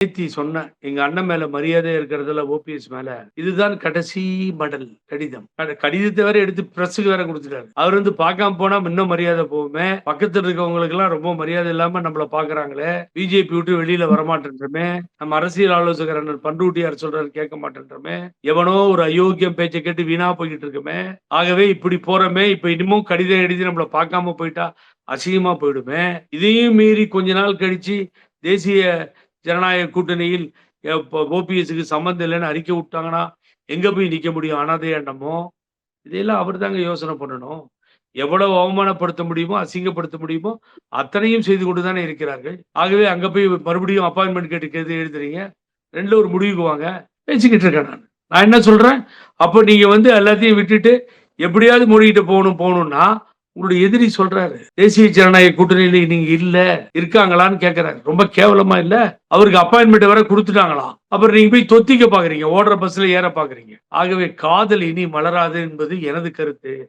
நேத்தி சொன்னேன். எங்க அண்ணன் மேல மரியாதை இருக்கிறதுல ஓபிஎஸ் மேல. இதுதான் கடைசி மடல் கடிதம். கடிதத்த வேற எடுத்து பிரஸ்ஸுக்கு வேற குடுத்துட்டாரு. அவரு வந்து பார்க்காம போனா இன்னும் மரியாதை போகுமே. பக்கத்துல இருக்கவங்களுக்கெல்லாம் ரொம்ப மரியாதை இல்லாம நம்மள பார்க்குறாங்களே. பிஜேபி விட்டு வெளியில வரமாட்டேன்றோமே. நம்ம அரசியல் ஆலோசகர் அண்ணன் பண்ருட்டியார் சொல்றாரு கேட்க மாட்டேன்றோமே. எவனோ ஒரு அயோக்கியம் பேச்ச கேட்டு வீணா போய்கிட்டு இருக்கோமே. ஆகவே இப்படி போறோமே. இப்ப இன்னமும் கடிதம் எழுதி நம்மள பார்க்காம போயிட்டா அசிங்கமா போயிடுமே. இதையும் மீறி கொஞ்ச நாள் கழிச்சு தேசிய ஜனநாயக கூட்டணியில் ஓபிஎஸ்க்கு சம்பந்தம் இல்லைன்னு அறிக்கை விட்டாங்கன்னா எங்க போய் நிக்க முடியும்? அனாதையாண்டமோ இதையெல்லாம் அவர் தாங்க யோசனை பண்ணணும். எவ்வளவு அவமானப்படுத்த முடியுமோ, அசிங்கப்படுத்த முடியுமோ அத்தனையும் செய்து கொண்டு தானே இருக்கிறார்கள். ஆகவே அங்க போய் மறுபடியும் அப்பாயின்மெண்ட் கேட்டு எழுதுறீங்க. 2ல ஒரு முடிவுக்கு வாங்க. பேசிக்கிட்டு இருக்கேன் நான். நான் என்ன சொல்றேன்? அப்ப நீங்க வந்து எல்லாத்தையும் விட்டுட்டு எப்படியாவது மோடிகிட்ட போகணும்னா உங்களுடைய எதிரி சொல்றாரு. தேசிய ஜனநாயக கூட்டணியில நீங்க இல்ல இருக்காங்களான்னு கேட்கிறாரு. ரொம்ப கேவலமா இல்ல? அவருக்கு அப்பாயின்மெண்ட் வர கொடுத்துட்டாங்களாம். அப்புறம் நீங்க போய் தொத்திக்க பாக்குறீங்க. ஓடுற பஸ்ல ஏற பாக்குறீங்க. ஆகவே காதல் இனி மலராது என்பது எனது கருத்து.